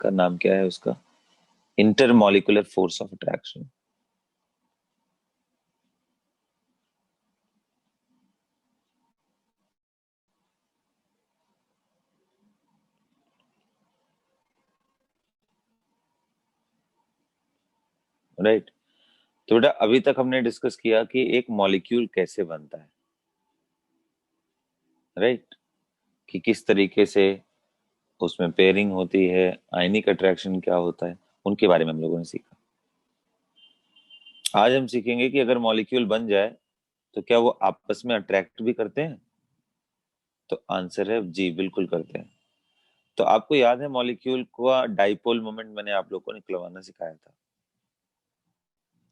का नाम क्या है उसका? Intermolecular force of attraction. Right. तो बेटा अभी तक हमने डिस्कस किया कि एक मॉलिक्यूल कैसे बनता है, राइट, कि किस तरीके से उसमें पेयरिंग होती है, आयनिक अट्रैक्शन क्या होता है, उनके बारे में हम लोगों ने सीखा। आज हम सीखेंगे कि अगर मॉलिक्यूल बन जाए तो क्या वो आपस में अट्रैक्ट भी करते हैं? तो आंसर है जी, बिल्कुल करते हैं। तो आपको याद है मॉलिक्यूल का डाइपोल मोमेंट मैंने आप लोगों को निकलवाना सिखाया था,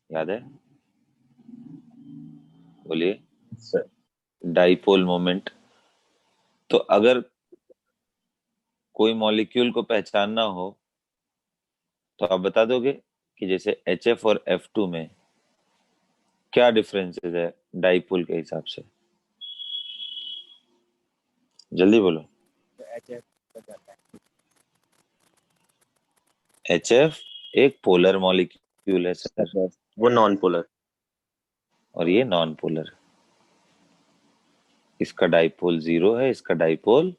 याद है? बोलिए। Sir dipole moment. तो अगर कोई मॉलिक्यूल को पहचानना हो तो आप बता दोगे कि जैसे HF और F2 में क्या डिफरेंसेस है डाइपोल के हिसाब से? जल्दी बोलो। HF एक पोलर मॉलिक्यूल है सर, वो नॉन पोलर। और ये नॉन पोलर। इसका डाइपोल 0 है, इसका डाइपोल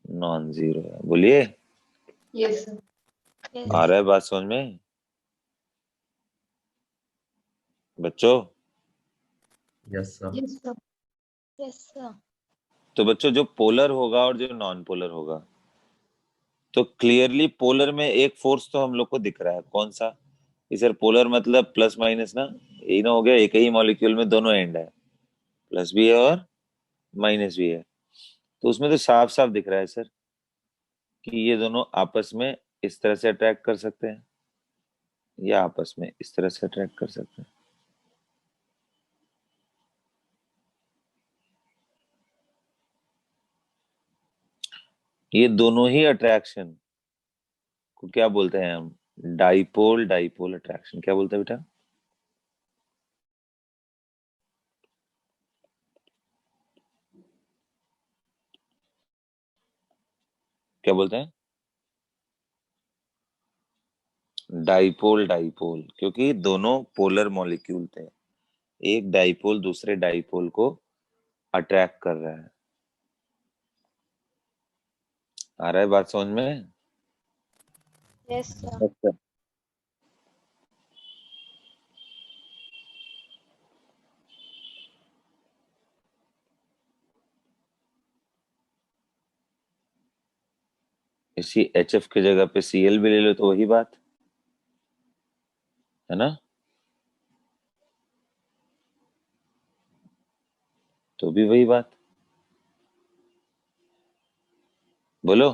नॉन 0 है। बोलिए। Yes sir. आ रहा है बात समझ में बच्चों? Yes sir. Yes sir. Yes sir. तो बच्चों जो पोलर होगा और जो नॉन पोलर होगा, तो क्लियरली पोलर में एक फोर्स तो हम लोग को दिख रहा है, कौन सा? कि सर पोलर मतलब प्लस माइनस ना, यही ना हो गया? एक ही मॉलिक्यूल में दोनों एंड है, प्लस भी है और माइनस भी है। तो उसमें तो साफ साफ दिख रहा है सर कि ये दोनों आपस में इस तरह से अट्रैक्ट कर सकते हैं या आपस में इस तरह से अट्रैक्ट कर सकते हैं। ये दोनों ही अट्रैक्शन को क्या बोलते हैं हम? Dipole dipole attraction. क्या बोलते हैं बेटा? क्या बोलते हैं? डाइपोल डाइपोल, क्योंकि दोनों पोलर मॉलिक्यूल थे, एक डाइपोल दूसरे डाइपोल को अट्रैक्ट कर रहा है। आ रहा है बात समझ में? Yes sir. अच्छा। इसी HF की जगह पे Cl भी ले लो तो वही बात है ना, तो भी वही बात। बोलो,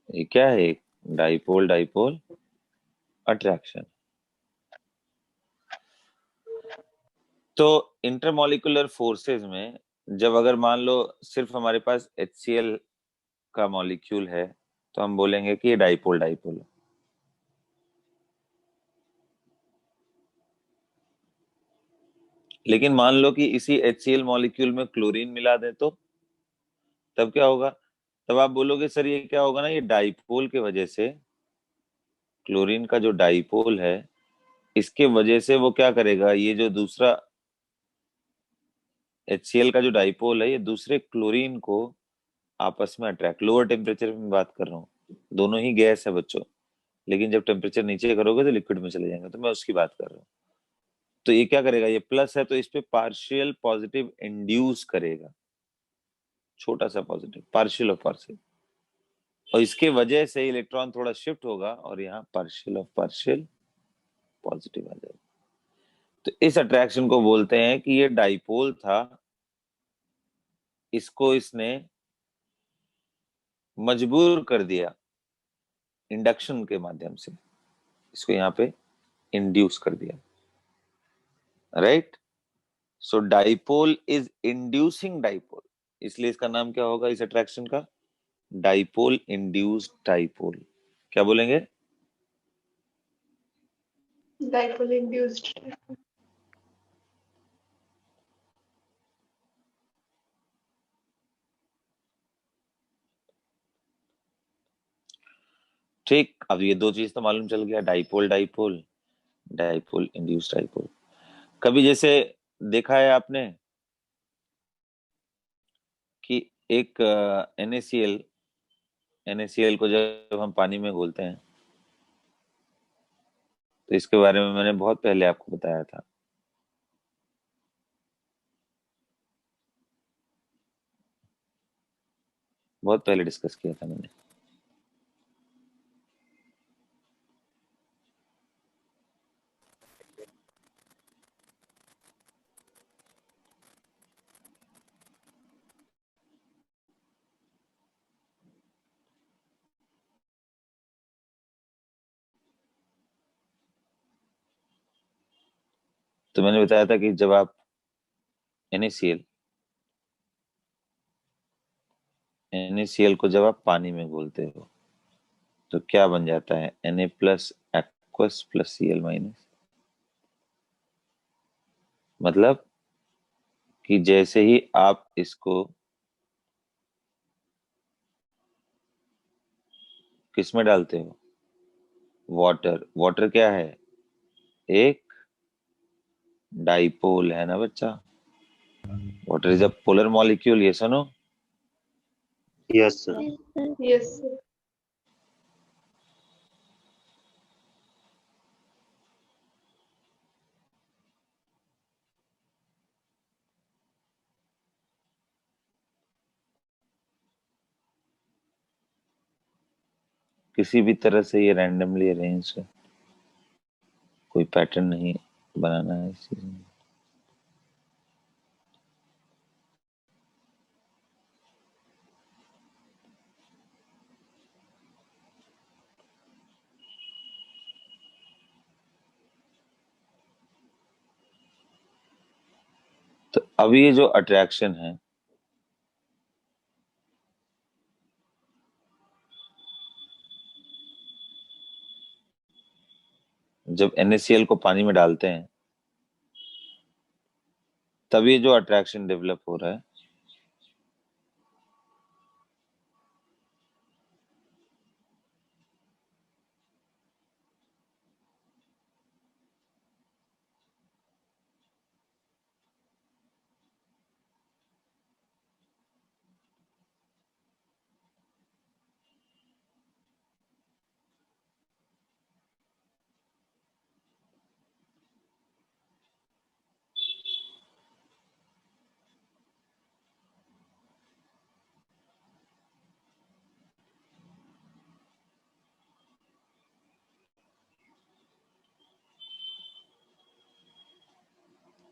ये क्या है? एक डाइपोल डाइपोल अट्रैक्शन। तो इंटरमॉलिक्यूलर फोर्सेस में जब अगर मान लो सिर्फ हमारे पास HCl का मॉलिक्यूल है तो हम बोलेंगे कि ये डाइपोल डाइपोल है। लेकिन मान लो कि इसी HCl मॉलिक्यूल में क्लोरीन मिला दे तो तब क्या होगा? तब आप बोलोगे सर ये क्या होगा ना, ये डाइपोल के वजह से, क्लोरीन का जो डाइपोल है इसके वजह से वो क्या करेगा, ये जो दूसरा HCl का जो डाइपोल है ये दूसरे क्लोरीन को आपस में अट्रैक्ट, लोअर टेम्परेचर में बात कर रहा हूँ, दोनों ही गैस है बच्चों, लेकिन जब टेम्परेचर नीचे करोगे तो लिक्विड में चले जाएंगे, तो मैं उसकी बात कर रहा हूँ। तो ये क्या करेगा, ये प्लस है तो इस पे पार्शियल पॉजिटिव इंड्यूस करेगा, छोटा सा पॉजिटिव, पार्शियल ऑफ पार्शियल, और इसके वजह से इलेक्ट्रॉन थोड़ा शिफ्ट होगा और यहाँ पार्शियल ऑफ पार्शियल पॉजिटिव आ जाएगा। तो इस अट्रैक्शन को बोलते हैं कि ये डाइपोल था, इसको इसने मजबूर कर दिया इंडक्शन के माध्यम से, इसको यहाँ पे इंड्यूस कर दिया, right. So dipole is inducing dipole, इसलिए इसका नाम क्या होगा इस अट्रैक्शन का? Dipole induced dipole. क्या बोलेंगे? Dipole induced. ठीक, अब ये दो चीज तो मालूम चल गया, dipole dipole, dipole induced dipole. कभी जैसे देखा है आपने कि एक NaCl, NaCl को जब हम पानी में घोलते हैं, तो इसके बारे में मैंने बहुत पहले आपको बताया था। बहुत पहले डिस्कस किया था मैंने। तो मैंने बताया था कि जब आप NaCl NaCl को जब आप पानी में घोलते हो तो क्या बन जाता है, Na plus aqueous plus Cl minus. मतलब कि जैसे ही आप इसको किस में डालते हो, वाटर, वाटर क्या है, एक डाइपोल है ना बच्चा। Water is a polar molecule, ये सुनो। Yes, sir. Yes, sir. किसी भी तरह से ये रैंडमली अरेंज है, कोई पैटर्न नहीं बनाना है इस चीज में। तो अब ये जो अट्रैक्शन है, जब NaCl को पानी में डालते हैं तब ये जो अट्रैक्शन डेवलप हो रहा है,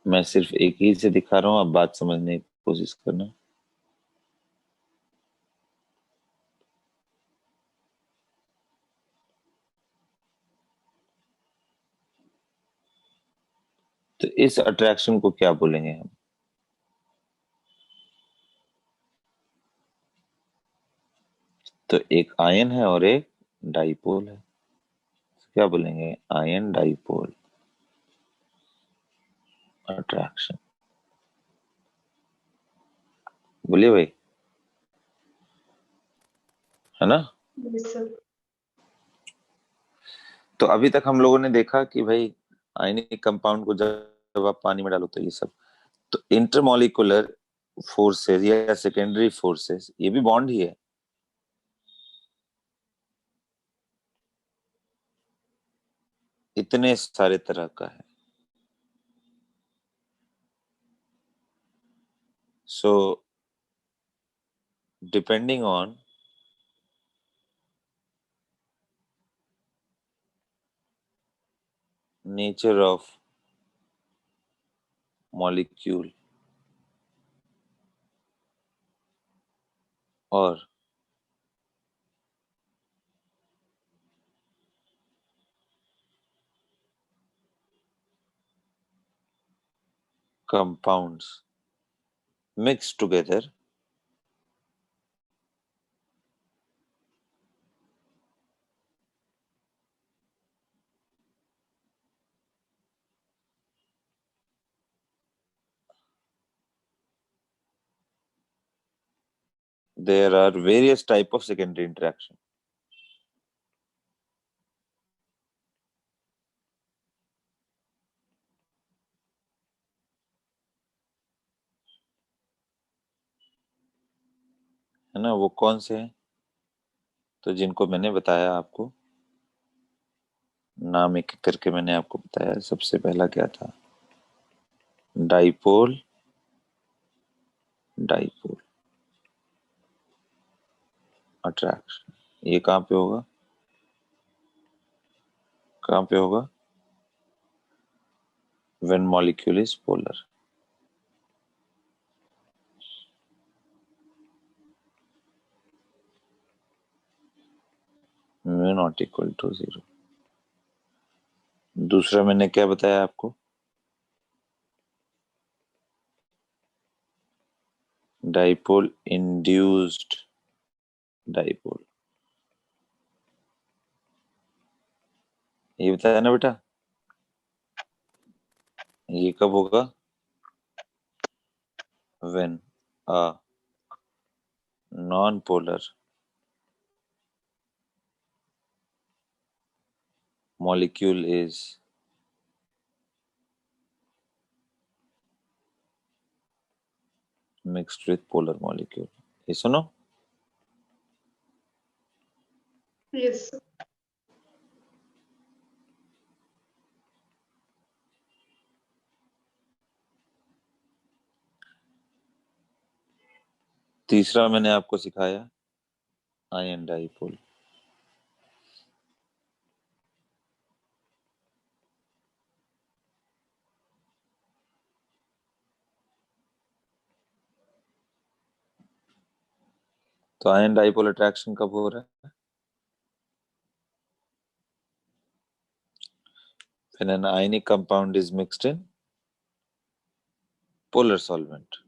मैं सिर्फ एक ही से दिखा रहा हूं, अब बात समझने की कोशिश करना। तो इस अट्रैक्शन को क्या बोलेंगे हम? तो एक आयन है और एक डाइपोल है, क्या बोलेंगे, आयन डाइपोल अट्रैक्शन। बोलिए भाई, है ना। Yes, sir. तो अभी तक हम लोगों ने देखा कि भाई आयनिक कंपाउंड को जब आप पानी में डालो तो ये सब, तो इंटरमॉलिक्यूलर फोर्सेस या सेकेंडरी फोर्सेस, ये भी बॉन्ड ही है। इतने सारे तरह का है। So depending on nature of molecule और compounds mixed together, there are various type of secondary interaction. है ना, वो कौन से हैं? तो जिनको मैंने बताया आपको, नाम एक एक करके मैंने आपको बताया। सबसे पहला क्या था? Dipole, dipole attraction. ये कहाँ पे होगा? कहाँ पे होगा? when molecule is polar. mu not equal to 0। दूसरा मैंने क्या बताया आपको? डाइपोल इंड्यूस्ड डाइपोल, ये बताया ना बेटा? ये कब होगा? when a non-polar molecule is mixed with polar molecule। ये सुनो, Yes, sir. तीसरा मैंने आपको सिखाया आयन डाइपोल। तो आयन डाइपोल अट्रैक्शन कब हो रहा है? when an ionic compound is mixed in polar solvent।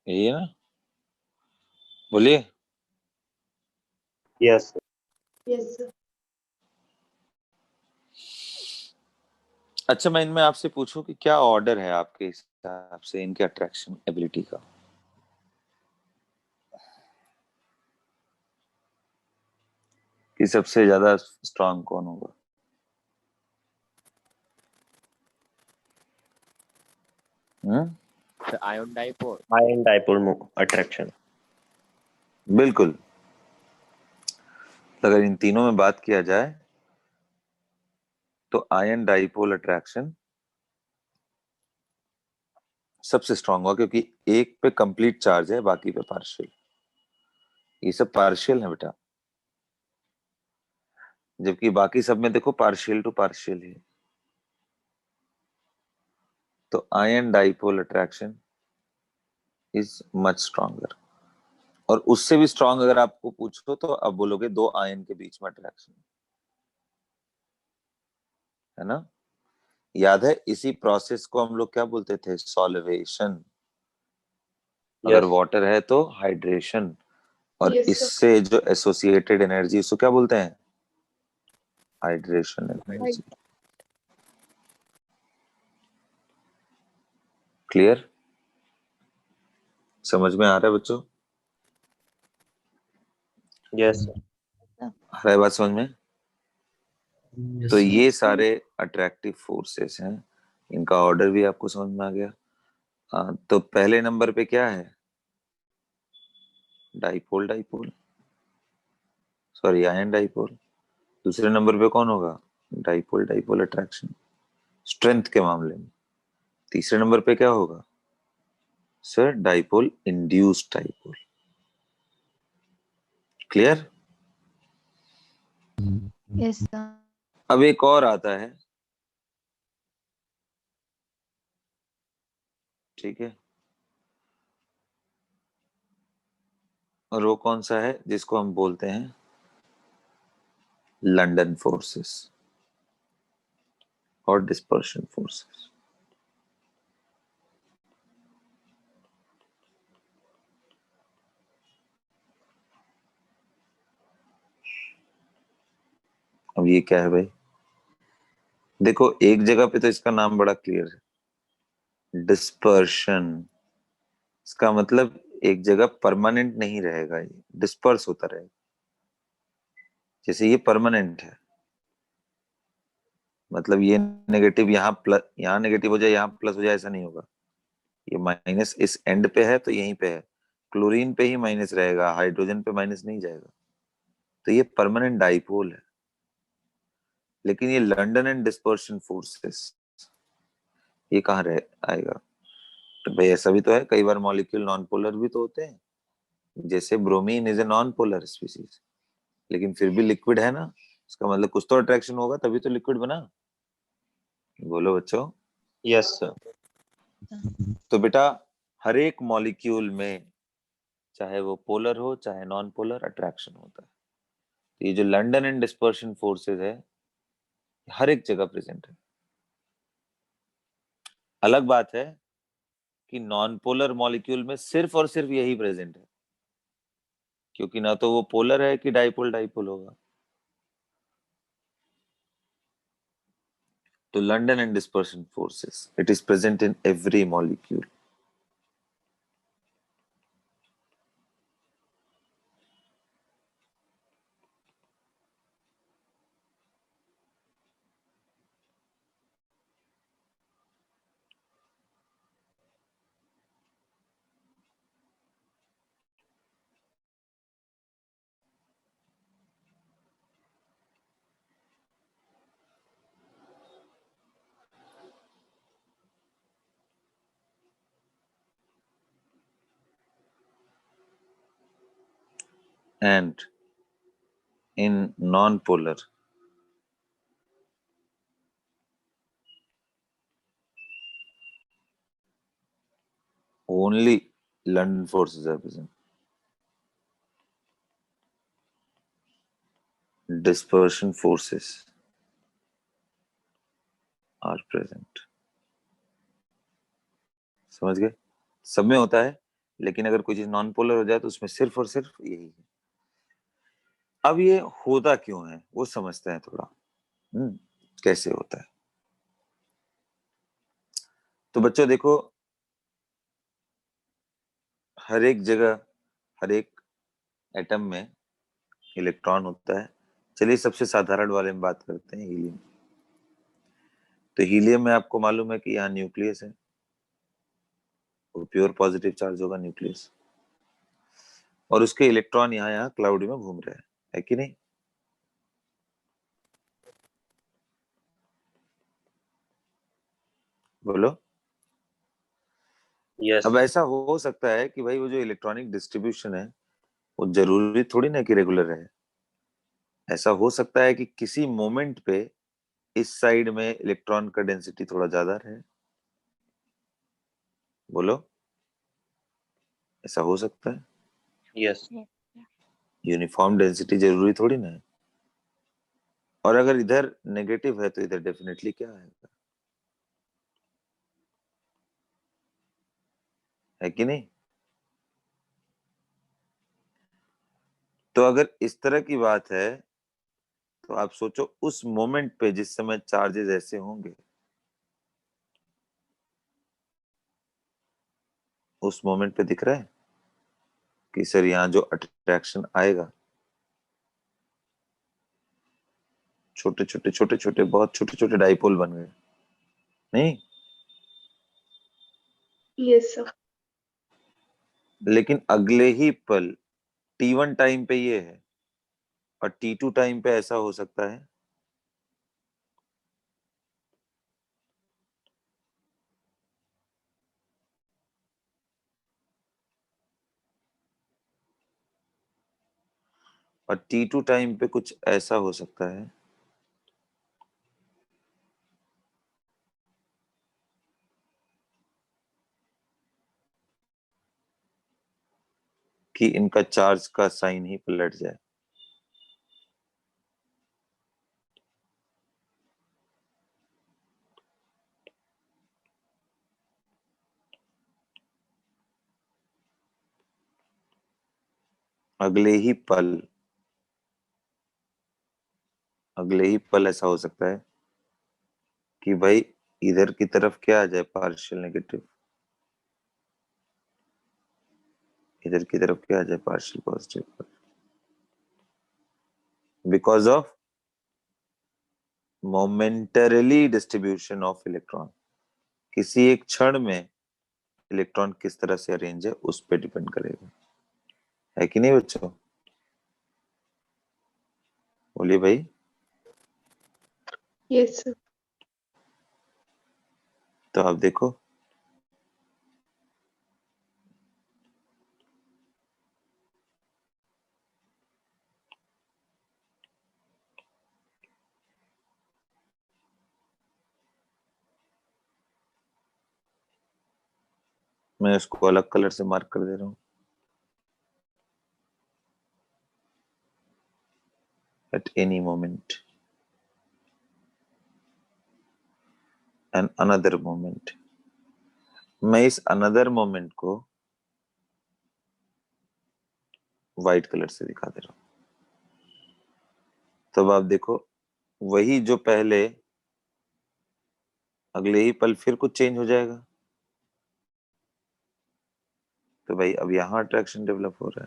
यही है ना? बोलिए। Yes, sir. Yes, sir. अच्छा, मैं इनमें आपसे पूछूं कि क्या ऑर्डर है आपके हिसाब से इनके अट्रैक्शन एबिलिटी का? कि सबसे ज्यादा स्ट्रांग कौन होगा? The ion dipole. Ion dipole attraction. बिल्कुल। अगर इन तीनों में बात किया जाए तो आयन डाइपोल अट्रैक्शन सबसे स्ट्रांग होगा, क्योंकि एक पे कंप्लीट चार्ज है, बाकी पे पार्शियल। ये सब पार्शियल है बेटा, जबकि बाकी सब में देखो पार्शियल टू पार्शियल है। तो ion dipole attraction is much stronger. और उससे भी स्ट्रांग अगर आपको पूछो तो अब बोलोगे दो आयन के बीच में अट्रैक्शन, है ना? याद है इसी प्रोसेस को हम लोग क्या बोलते थे? सॉल्वेशन। अगर Yes. वाटर है तो हाइड्रेशन, और Yes, sir. इससे जो एसोसिएटेड एनर्जी उसको क्या बोलते हैं? Hydration energy. क्लियर? समझ में आ रहा है बच्चों? Yes, sir. आ रहा है बात समझ में? तो ये सारे अट्रैक्टिव फोर्सेस हैं, इनका ऑर्डर भी आपको समझ में आ गया। तो पहले नंबर पे क्या है? Dipole dipole, sorry ion dipole. दूसरे नंबर पे कौन होगा? डाइपोल डाइपोल अट्रैक्शन स्ट्रेंथ के मामले में। तीसरे नंबर पे क्या होगा sir? Dipole induced dipole. Clear? Yes sir. अब एक और आता है, ठीक है, और वो कौन सा है? जिसको हम बोलते हैं लंदन फोर्सेस और डिस्पर्शन फोर्सेस। अब ये क्या है भाई? देखो एक जगह पे तो इसका नाम बड़ा क्लियर है, डिस्पर्शन। इसका मतलब एक जगह परमानेंट नहीं रहेगा, ये डिस्पर्स होता रहेगा। जैसे ये परमानेंट है, मतलब ये नेगेटिव यहाँ प्लस, यहाँ नेगेटिव हो जाए यहाँ प्लस हो जाए, ऐसा नहीं होगा। ये माइनस इस एंड पे है तो यहीं पे है, क्लोरीन पे ही माइनस रहेगा, हाइड्रोजन पे माइनस नहीं जाएगा। तो ये परमानेंट डाइपोल है। लेकिन ये लंदन एंड डिस्पर्शन फोर्सेस, ये कहाँ रह आएगा? तो भाई ऐसा भी तो है, कई बार मॉलिक्यूल नॉन पोलर भी तो होते हैं। जैसे bromine is a non polar species, लेकिन फिर भी लिक्विड है ना, इसका मतलब कुछ तो अट्रैक्शन होगा तभी तो लिक्विड बना। बोलो बच्चों। Yes sir. तो बेटा हर एक मॉलिक्यूल में, चाहे वो पोलर हो चाहे नॉन पोलर, अट्रैक्शन होता है। तो ये जो लंदन एंड डिस्पर्शन फोर्सेस है, हर एक जगह प्रेजेंट है। अलग बात है कि नॉन पोलर मॉलिक्यूल में सिर्फ और सिर्फ यही प्रेजेंट है, क्योंकि ना तो वो पोलर है कि डाइपोल डाइपोल होगा। तो London and dispersion forces, it is present in every molecule. And in non-polar, only London forces are present. Dispersion forces are present. समझ गए? सब में होता है, लेकिन अगर कोई चीज नॉन पोलर हो जाए तो उसमें सिर्फ और सिर्फ यही है। अब ये होता क्यों है वो समझते हैं थोड़ा। कैसे होता है? तो बच्चों देखो, हर एक जगह, हर एक एटम में इलेक्ट्रॉन होता है। चलिए सबसे साधारण वाले में बात करते हैं, हीलियम। तो हीलियम में आपको मालूम है कि यहाँ न्यूक्लियस है, वो प्योर पॉजिटिव चार्ज होगा न्यूक्लियस, और उसके इलेक्ट्रॉन यहाँ यहाँ क्लाउड में घूम रहे हैं, है कि नहीं? बोलो। यस। अब ऐसा हो सकता है कि भाई वो जो इलेक्ट्रॉनिक डिस्ट्रीब्यूशन है वो जरूरी थोड़ी ना कि रेगुलर है। ऐसा हो सकता है कि किसी मोमेंट पे इस साइड में इलेक्ट्रॉन का डेंसिटी थोड़ा ज्यादा रहे। बोलो, ऐसा हो सकता है। यस। यूनिफॉर्म डेंसिटी जरूरी थोड़ी ना है। और अगर इधर नेगेटिव है तो इधर डेफिनेटली क्या आएगा, है कि नहीं? तो अगर इस तरह की बात है तो आप सोचो उस मोमेंट पे जिस समय चार्जेस ऐसे होंगे, उस मोमेंट पे दिख रहा है कि सर यहाँ जो अट्रैक्शन आएगा, छोटे छोटे छोटे छोटे बहुत छोटे छोटे डाइपोल बन गए, नहीं? Yes, sir. लेकिन अगले ही पल T1 टाइम पे ये है और T2 टाइम पे ऐसा हो सकता है। और T2 टाइम पे कुछ ऐसा हो सकता है कि इनका चार्ज का साइन ही पलट जाए। अगले ही पल, अगले ही पल ऐसा हो सकता है कि भाई इधर की तरफ क्या आ जाए, पार्शियल नेगेटिव, इधर की तरफ क्या आ जाए, partial positive, because of momentarily distribution of electron. किसी एक क्षण में इलेक्ट्रॉन किस तरह से अरेंज है उस पर डिपेंड करेगा, है कि नहीं बच्चों? बोलिए भाई। Yes, sir. तो आप देखो, मैं उसको अलग कलर से मार्क कर दे रहा हूं। At any moment and another moment, मैं इस अनदर मोमेंट को व्हाइट कलर से दिखा दे रहा हूं। तो अब आप देखो, वही जो पहले, अगले ही पल फिर कुछ चेंज हो जाएगा। तो भाई अब यहां अट्रैक्शन डेवलप हो रहा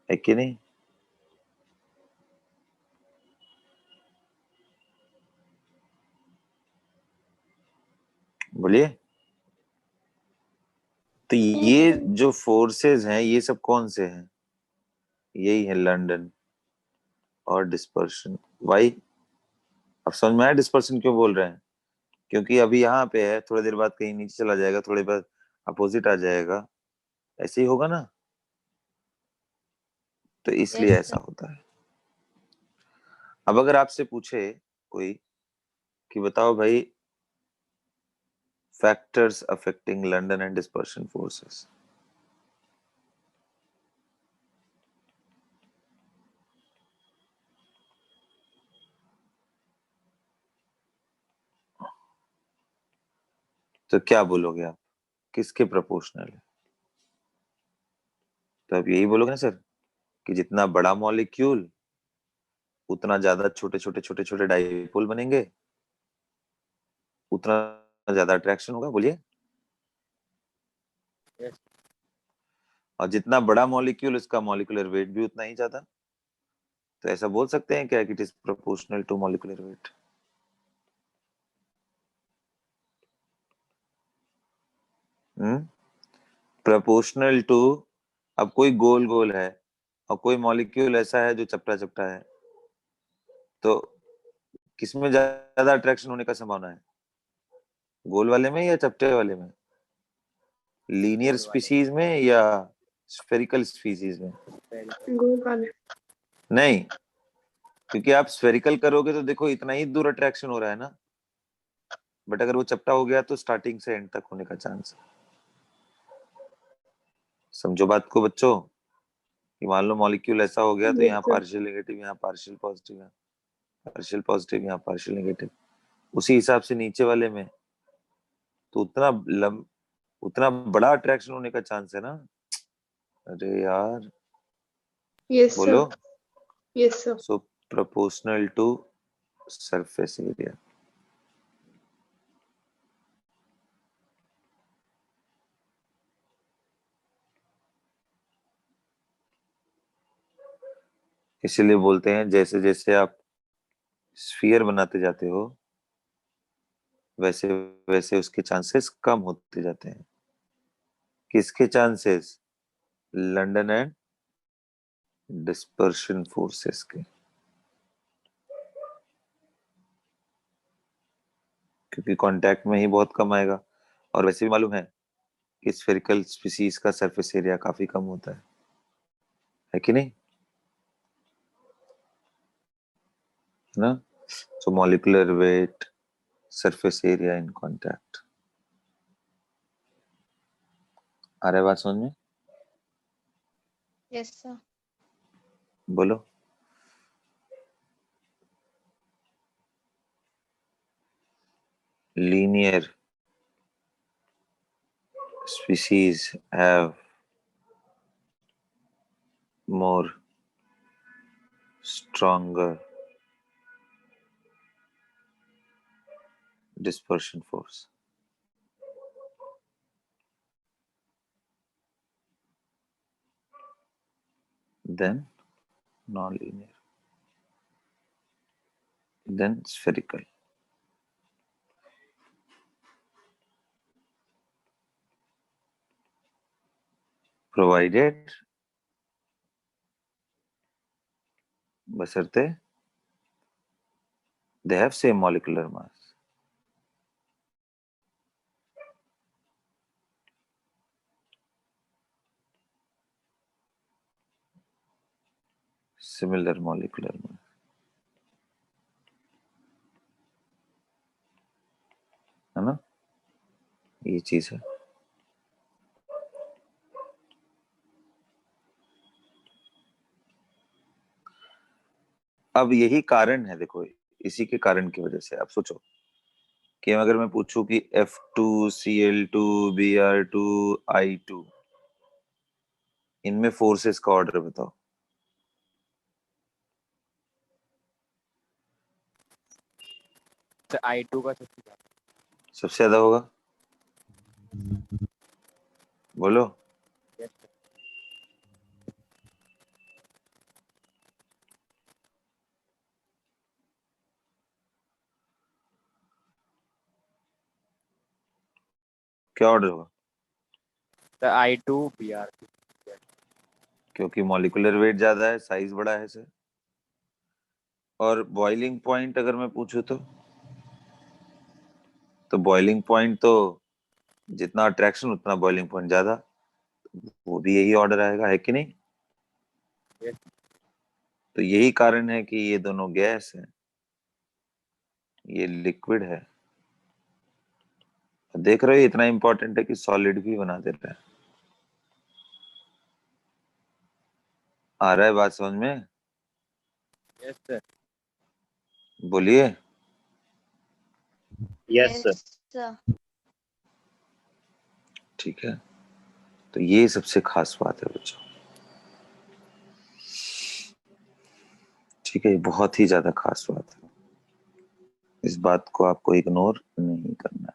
है कि नहीं? बोलिए। तो ये जो फोर्सेस हैं ये सब कौन से हैं? यही है लंदन और डिस्पर्शन। वाई? अब समझ में आया डिस्पर्शन क्यों बोल रहे हैं? क्योंकि अभी यहाँ पे है, थोड़ी देर बाद कहीं नीचे चला जाएगा, थोड़ी बाद अपोजिट आ जाएगा, ऐसे ही होगा ना। तो इसलिए Yes, ऐसा होता है। अब अगर आपसे पूछे कोई कि बताओ भाई, factors affecting London and dispersion forces, तो क्या बोलोगे आप? किसके प्रोपोर्शनल है? तो आप यही बोलोगे ना सर, कि जितना बड़ा मॉलिक्यूल उतना ज्यादा छोटे छोटे छोटे छोटे डाइपोल बनेंगे, उतना ज्यादा अट्रैक्शन होगा। बोलिए। Yes. और जितना बड़ा मॉलिक्यूल, उसका मॉलिक्यूलर वेट भी उतना ही ज्यादा। तो ऐसा बोल सकते हैं क्या कि it is proportional to molecular weight? Proportional to. अब कोई गोल गोल है और कोई मॉलिक्यूल ऐसा है जो चपटा चपटा है, तो किसमें ज्यादा अट्रैक्शन होने का संभावना है, गोल वाले में या चपटे वाले में? लीनियर स्पीसीज में या स्फेरिकल स्पीसीज में? Go वाले. नहीं, क्योंकि आप स्फेरिकल करोगे तो देखो इतना ही दूर अट्रैक्शन हो रहा है ना, बट अगर वो चपटा हो गया तो स्टार्टिंग से एंड तक होने का चांस है। समझो बात को बच्चों, कि मान लो मॉलिक्यूल ऐसा हो गया तो Yes, यहाँ sir. पार्शियल नेगेटिव, यहाँ पार्शियल पॉजिटिव, यहाँ पार्शियल पॉजिटिव, यहाँ पार्शियल नेगेटिव, उसी हिसाब से नीचे वाले में तो उतना बड़ा अट्रैक्शन होने का चांस है ना। अरे यार, Yes, बोलो। sir. Yes, sir. So proportional to surface area. इसीलिए बोलते हैं जैसे जैसे आप स्फीयर बनाते जाते हो वैसे वैसे उसके चांसेस कम होते जाते हैं। किसके chances? London and dispersion forces के। क्योंकि कांटेक्ट में ही बहुत कम आएगा, और वैसे भी मालूम है कि स्फेरिकल स्पीसीज का सरफेस एरिया काफी कम होता है कि नहीं? है ना? So molecular weight, surface area in contact. आ रहा है बात समझ में? yes, sir. बोलो। Linear species have more stronger dispersion force. then non-linear, then spherical. Provided बशर्ते they have same molecular mass. Similar molecular mass. है ना, ये चीज है. अब यही कारण है, देखो इसी के कारण की वजह से आप सोचो कि अगर मैं पूछूं कि F2Cl2Br2I2 इनमें फोर्सेस का ऑर्डर बताओ. तो I2 का सबसे ज्यादा होगा, बोलो. Yes, sir. क्या ऑर्डर होगा? तो I2 Br2. क्योंकि मॉलिक्यूलर वेट ज्यादा है, साइज बड़ा है सर. और बॉइलिंग पॉइंट अगर मैं पूछूं तो बॉइलिंग पॉइंट तो जितना अट्रैक्शन उतना बॉइलिंग पॉइंट ज्यादा, वो भी यही ऑर्डर आएगा, है कि नहीं? Yes. तो यही कारण है कि ये दोनों गैस है, ये लिक्विड है. देख रहे हो इतना इंपॉर्टेंट है कि सॉलिड भी बना देता है. आ रहा है बात समझ में? Yes, sir. बोलिए. Yes, sir. sir. ठीक है, तो ये सबसे खास बात है बच्चों. ठीक है, ये बहुत ही ज्यादा खास बात है. इस बात को आपको इग्नोर नहीं करना है.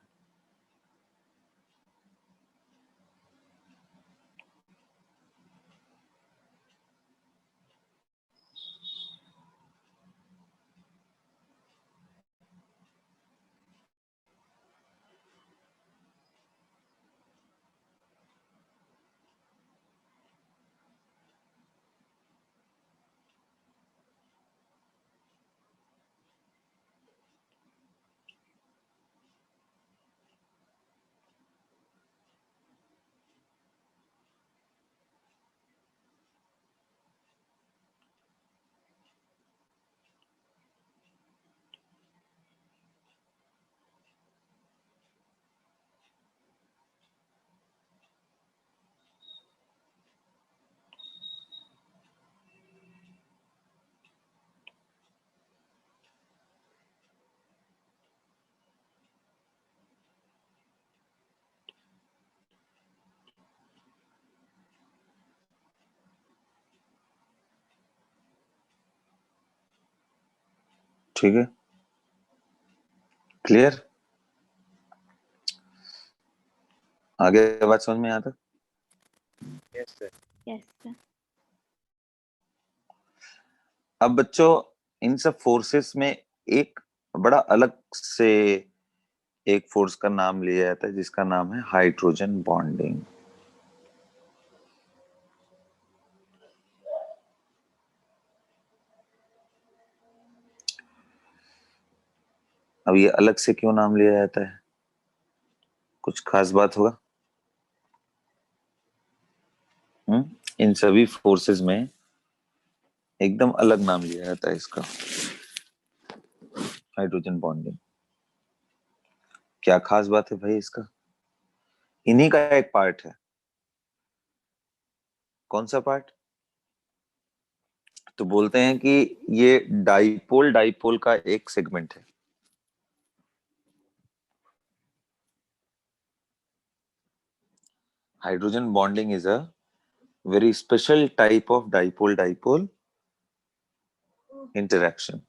ठीक है, क्लियर? आगे बात समझ में आता? Yes, sir. Yes, sir. अब बच्चों इन सब फोर्सेस में एक बड़ा अलग से एक फोर्स का नाम लिया जाता है जिसका नाम है हाइड्रोजन बॉन्डिंग. अब ये अलग से क्यों नाम लिया जाता है? कुछ खास बात होगा? इन सभी फोर्सेस में एकदम अलग नाम लिया जाता है इसका, हाइड्रोजन बॉन्डिंग. क्या खास बात है भाई इसका? इन्हीं का एक पार्ट है. कौन सा पार्ट? तो बोलते हैं कि ये डाइपोल डाइपोल का एक सेगमेंट है. Hydrogen bonding is a very special type of dipole-dipole interaction.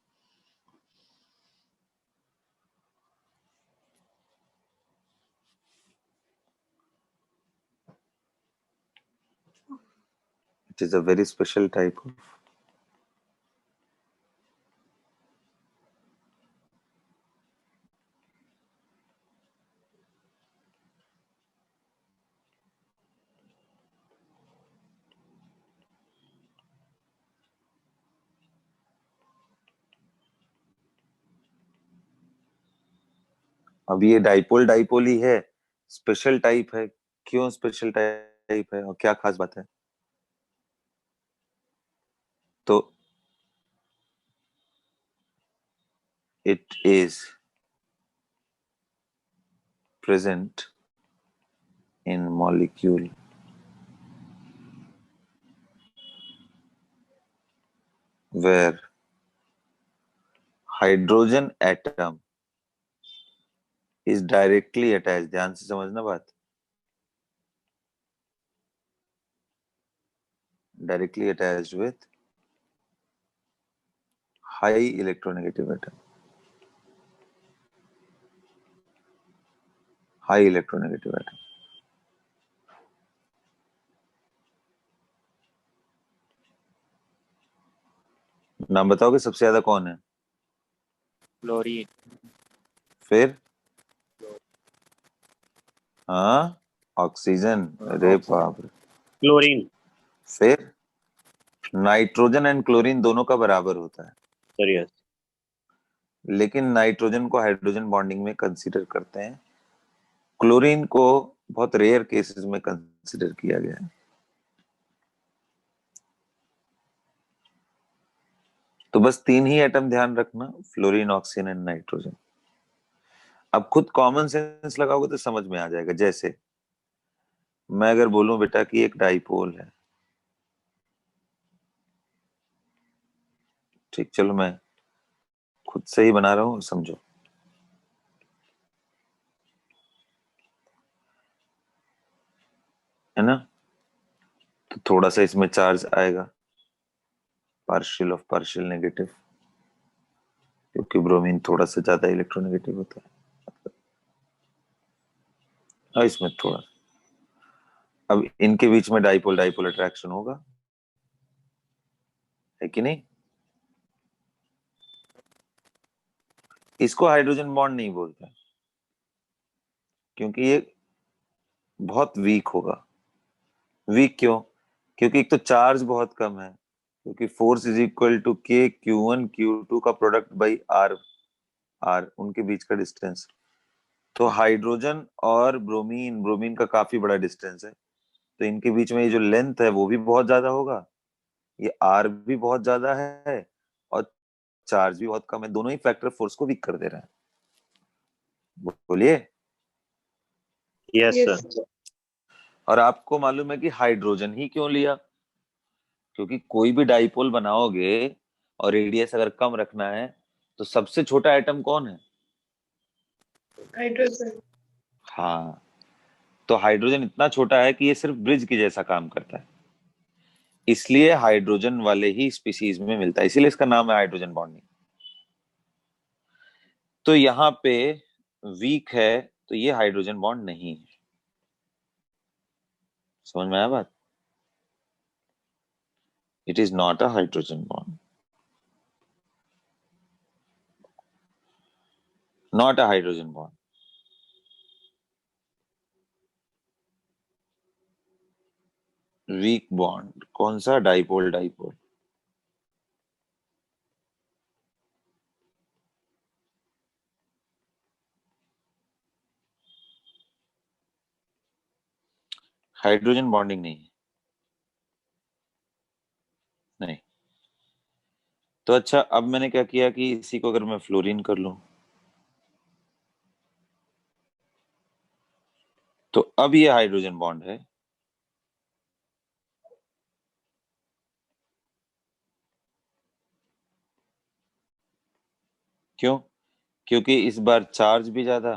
It is a very special type of. अब ये डाइपोल डाइपोल ही है, स्पेशल टाइप है। क्यों स्पेशल टाइप है और क्या खास बात है? तो it is present in molecule where hydrogen atom is directly attached. ध्यान से समझना बात, directly attached with high electronegative atom. High electronegative atom. नाम बताओगे सबसे ज्यादा कौन है? क्लोरीन। फिर हाँ, ऑक्सीजन। अरे बाप रे। क्लोरीन। फिर नाइट्रोजन एंड क्लोरीन दोनों का बराबर होता है, सर यस। लेकिन नाइट्रोजन को हाइड्रोजन बॉन्डिंग में कंसीडर करते हैं, क्लोरीन को बहुत रेयर केसेस में कंसीडर किया गया है। तो बस 3 ही एटम ध्यान रखना, फ्लोरीन, ऑक्सीजन एंड नाइट्रोजन। अब खुद कॉमन सेंस लगाओगे तो समझ में आ जाएगा। जैसे मैं अगर बोलूं बेटा कि एक डाइपोल है, ठीक, चलो मैं खुद से ही बना रहा हूं, समझो। है ना? तो थोड़ा सा इसमें चार्ज आएगा, पार्शियल ऑफ पार्शियल नेगेटिव, क्योंकि ब्रोमीन थोड़ा सा ज्यादा इलेक्ट्रोनेगेटिव होता है। हाँ, इसमें थोड़ा। अब इनके बीच में डाइपोल डाइपोल अट्रैक्शन होगा, है कि नहीं? इसको हाइड्रोजन बॉन्ड नहीं बोलते, क्योंकि ये बहुत वीक होगा। वीक क्यों? क्योंकि एक तो चार्ज बहुत कम है, क्योंकि फोर्स इज इक्वल टू के Q1 Q2 का प्रोडक्ट बाई आर, आर उनके बीच का डिस्टेंस। तो हाइड्रोजन और ब्रोमीन, ब्रोमीन का काफी बड़ा डिस्टेंस है, तो इनके बीच में ये जो लेंथ है वो भी बहुत ज्यादा होगा, ये आर भी बहुत ज्यादा है, और चार्ज भी बहुत कम है। दोनों ही फैक्टर फोर्स को वीक कर दे रहे हैं। बोलिए। Yes Yes, sir. sir. और आपको मालूम है कि हाइड्रोजन ही क्यों लिया? क्योंकि कोई भी डाइपोल बनाओगे और रेडियस अगर कम रखना है, तो सबसे छोटा एटम कौन है? Hydrogen. हाँ, तो हाइड्रोजन इतना छोटा है कि ये सिर्फ ब्रिज की जैसा काम करता है, इसलिए हाइड्रोजन वाले ही स्पीसीज में मिलता है, इसीलिए इसका नाम है हाइड्रोजन बॉन्डिंग। तो यहाँ पे वीक है, तो ये हाइड्रोजन बॉन्ड नहीं है। समझ में आया बात? It is not a hydrogen bond, not a hydrogen bond. Weak bond कौन सा? Dipole dipole. हाइड्रोजन बॉन्डिंग नहीं है, नहीं। तो अच्छा, अब मैंने क्या किया कि इसी को अगर मैं फ्लोरीन कर लूं, तो अब ये हाइड्रोजन बॉन्ड है। क्यों? क्योंकि इस बार चार्ज भी ज्यादा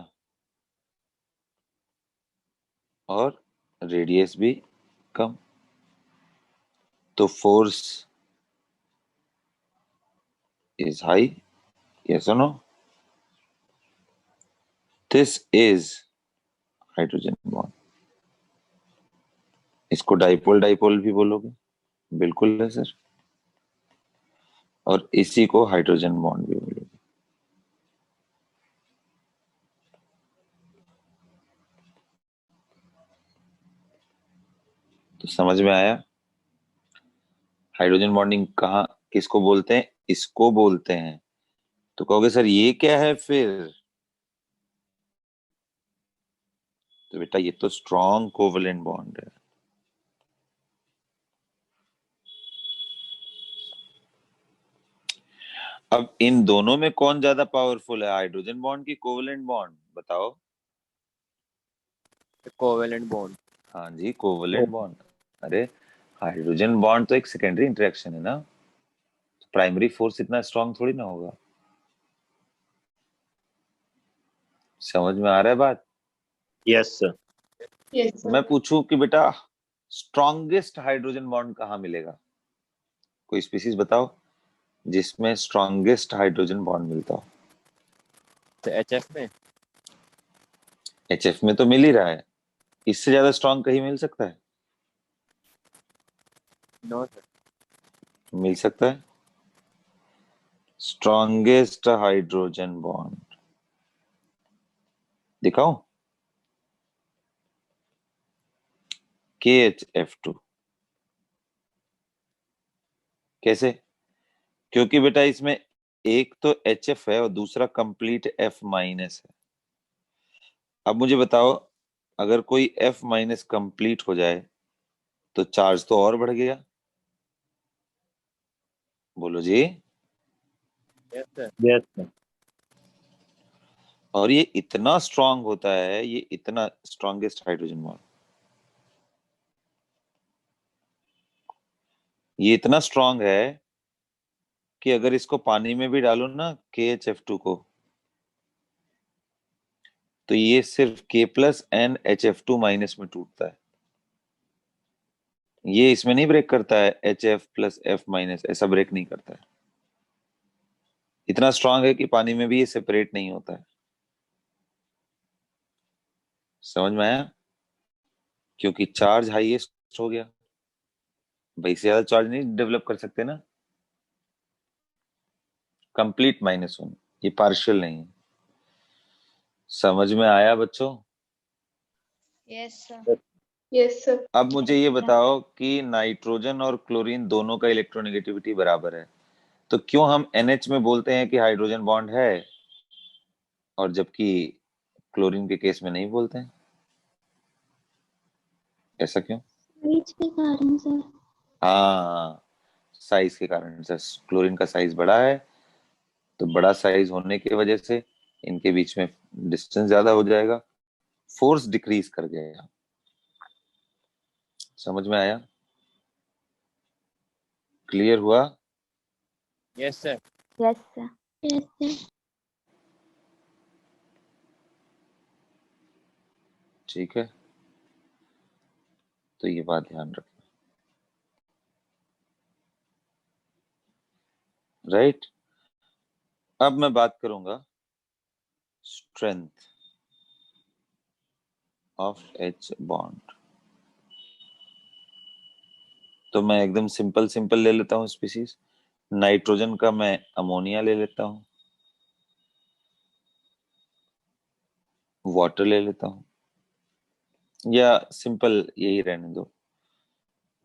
और रेडियस भी कम, तो फोर्स इज हाई। यस और no? This is hydrogen bond. इसको डाइपोल डाइपोल भी बोलोगे, बिल्कुल है सर, और इसी को हाइड्रोजन बॉन्ड भी बोलोगे। तो समझ में आया हाइड्रोजन बॉन्डिंग कहाँ किसको बोलते हैं? इसको बोलते हैं। तो कहोगे सर ये क्या है फिर? तो बेटा ये तो स्ट्रॉन्ग कोवलेंट बॉन्ड है। अब इन दोनों में कौन ज्यादा पावरफुल है, हाइड्रोजन बॉन्ड की कोवलेंट बॉन्ड? बताओ। Covalent bond. हाँ जी, कोवलेंट बॉन्ड। अरे हाइड्रोजन बॉन्ड तो एक सेकेंडरी इंटरेक्शन है ना, प्राइमरी फोर्स इतना स्ट्रांग थोड़ी ना होगा। समझ में आ रहा है बात? Yes sir. Yes sir. मैं पूछूं कि बेटा स्ट्रॉन्गेस्ट हाइड्रोजन बॉन्ड कहाँ मिलेगा? कोई स्पीसीज बताओ जिसमें स्ट्रॉन्गेस्ट हाइड्रोजन बॉन्ड मिलता हो। तो HF में। एचएफ में तो मिल ही रहा है, इससे ज्यादा स्ट्रॉन्ग कहीं मिल सकता है? No sir. मिल सकता है। स्ट्रॉन्गेस्ट हाइड्रोजन बॉन्ड दिखाओ। KHF2। कैसे? क्योंकि बेटा इसमें एक तो HF है और दूसरा कंप्लीट F- है। अब मुझे बताओ, अगर कोई F- कंप्लीट हो जाए तो चार्ज तो और बढ़ गया। बोलो जी। Yes sir. Yes sir. और ये इतना स्ट्रांग होता है, ये इतना स्ट्रॉन्गेस्ट हाइड्रोजन बॉन्ड, ये इतना स्ट्रांग है कि अगर इसको पानी में भी डालो ना, KHF2 को, तो ये सिर्फ K+NHF2- में टूटता है। ये इसमें नहीं ब्रेक करता है, HF+F- ऐसा ब्रेक नहीं करता है। इतना स्ट्रांग है कि पानी में भी ये सेपरेट नहीं होता है। समझ में आया? क्योंकि चार्ज हाईएस्ट हो गया भाई, इससे ज्यादा चार्ज नहीं डेवलप कर सकते ना। कंप्लीट -1, ये पार्शियल नहीं है। समझ में आया बच्चों? Yes sir. Yes sir. अब मुझे ये बताओ कि नाइट्रोजन और क्लोरीन दोनों का इलेक्ट्रोनेगेटिविटी बराबर है, तो क्यों हम NH में बोलते हैं कि हाइड्रोजन बॉन्ड है, और जबकि क्लोरीन के केस में नहीं बोलते हैं? ऐसा क्यों? साइज के कारण सर। हाँ, साइज के कारण सर। क्लोरीन का साइज बड़ा है, तो बड़ा साइज होने की वजह से इनके बीच में डिस्टेंस ज्यादा हो जाएगा, फोर्स डिक्रीज कर जाएगा। समझ में आया? क्लियर हुआ? Yes sir. Yes sir. Yes sir. ठीक है, तो ये बात ध्यान रखना। राइट। अब मैं बात करूंगा स्ट्रेंथ ऑफ H बॉन्ड। तो मैं एकदम सिंपल सिंपल ले लेता हूँ स्पीसीज। नाइट्रोजन का मैं अमोनिया ले लेता हूँ, वाटर ले लेता हूँ, या सिंपल यही रहने दो,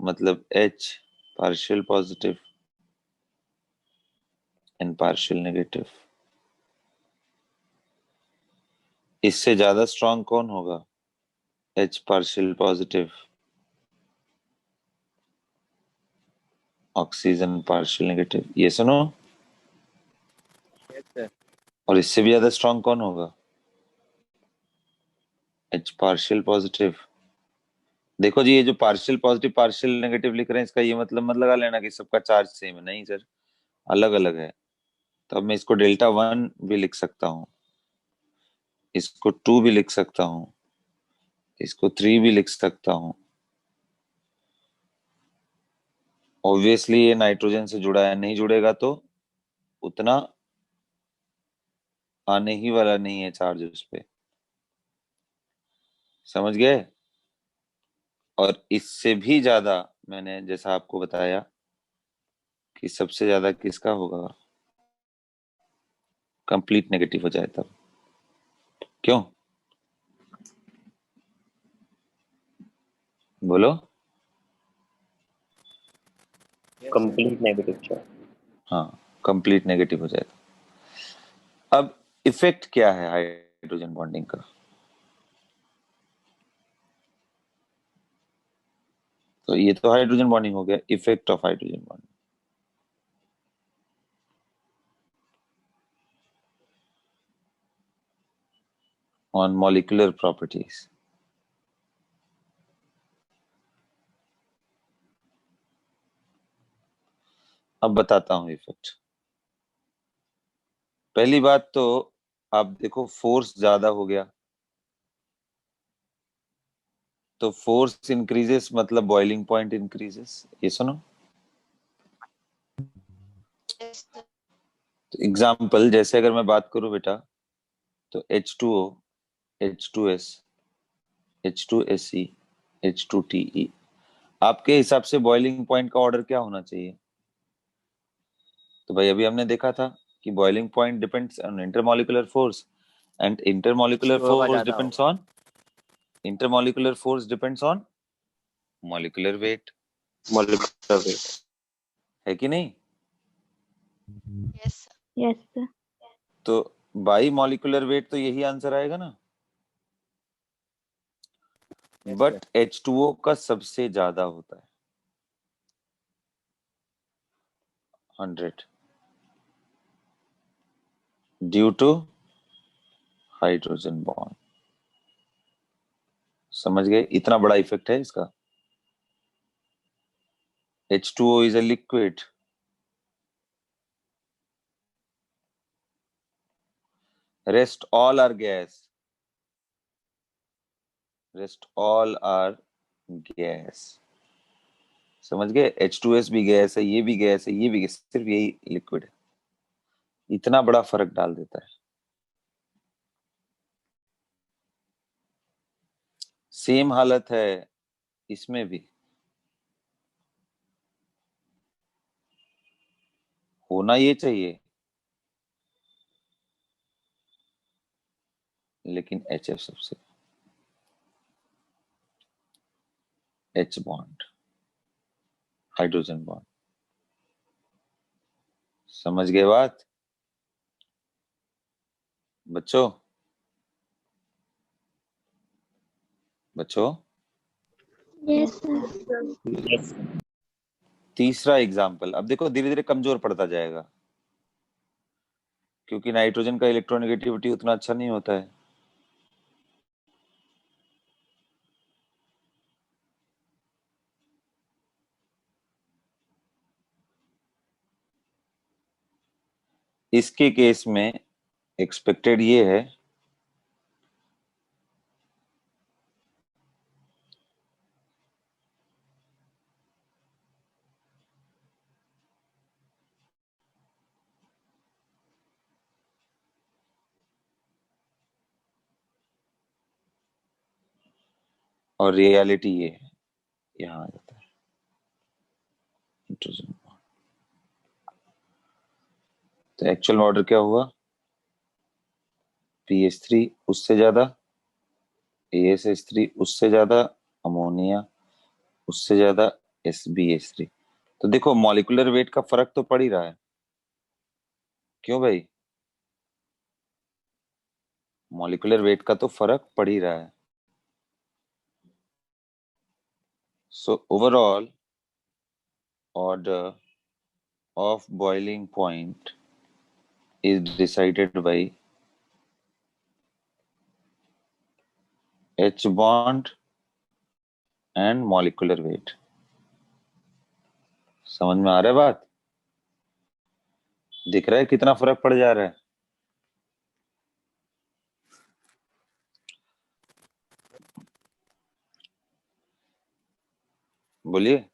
मतलब H partial positive and partial negative. इससे ज्यादा स्ट्रांग कौन होगा? H partial positive, oxygen partial negative. ये सुनो। Yes sir. और इससे भी ज्यादा स्ट्रांग कौन होगा? H partial positive. देखो जी, ये जो पार्शियल पॉजिटिव पार्शियल नेगेटिव लिख रहे हैं, इसका ये मतलब मत लगा लेना कि सबका चार्ज सेम है, नहीं सर, अलग अलग है। तो अब मैं इसको Δ1 भी लिख सकता हूँ, इसको 2 भी लिख सकता हूँ, इसको 3 भी लिख सकता हूँ। ऑब्वियसली ये नाइट्रोजन से जुड़ा है, नहीं जुड़ेगा तो उतना आने ही वाला नहीं है चार्ज उस पे। समझ गए? और इससे भी ज्यादा मैंने जैसा आपको बताया कि सबसे ज्यादा किसका होगा, कंप्लीट नेगेटिव हो जाए तब। क्यों बोलो? Yes, sir. Complete negative charge. हाँ, कंप्लीट नेगेटिव हो जाए। अब इफेक्ट क्या है हाइड्रोजन बॉन्डिंग का? तो ये तो हाइड्रोजन बॉन्डिंग हो गया, effect of hydrogen bonding on molecular properties. अब बताता हूं इफेक्ट। पहली बात तो आप देखो, फोर्स ज्यादा हो गया तो फोर्स इंक्रीजेस, मतलब बॉइलिंग पॉइंट इंक्रीजेस। ये सुनो, Yes, sir. तो एग्जाम्पल जैसे अगर मैं बात करूं बेटा, तो H2O, H2S, H2SE, H2TE, आपके हिसाब से बॉइलिंग पॉइंट का ऑर्डर क्या होना चाहिए? तो भाई अभी हमने देखा था कि boiling point depends on intermolecular force, and intermolecular H2O का फोर्स ज्यादा डिपेंड्स होगा। On intermolecular force depends on molecular weight, molecular weight. है कि नहीं? Yes, sir. Yes, sir. तो बाई मॉलिक्यूलर वेट तो यही आंसर आएगा ना। Yes, sir. बट H2O का सबसे ज्यादा होता है 100 ड्यू टू हाइड्रोजन बॉन्ड। समझ गए? इतना बड़ा इफेक्ट है इसका। H2O is a liquid. Rest all are gas. Rest all are gas. समझ गए? H2S भी गैस है, ये भी गैस है, ये भी गैस, सिर्फ यही लिक्विड है। इतना बड़ा फर्क डाल देता है। सेम हालत है इसमें भी। होना ये चाहिए, लेकिन HF सबसे, H बॉन्ड, हाइड्रोजन बॉन्ड। समझ गए बात बच्चों? बच्चों, Yes, sir. यस। तीसरा एग्जाम्पल। अब देखो धीरे धीरे कमजोर पड़ता जाएगा, क्योंकि नाइट्रोजन का इलेक्ट्रोनेगेटिविटी उतना अच्छा नहीं होता है। इसके केस में एक्सपेक्टेड ये है और रियलिटी ये है, यहाँ आ जाता है नाइट्रोजन। तो एक्चुअल ऑर्डर क्या हुआ? PH3 उससे ज्यादा, ASH3 उससे ज्यादा, अमोनिया उससे ज्यादा, SbH3। तो देखो मॉलिक्यूलर वेट का फर्क तो पड़ ही रहा है। क्यों भाई? मॉलिक्यूलर वेट का तो फर्क पड़ ही रहा है। So overall order of boiling point is decided by H bond and molecular weight. समझ में आ रहा है बात? दिख रहा है कितना फर्क पड़ जा रहा है? बोलिए।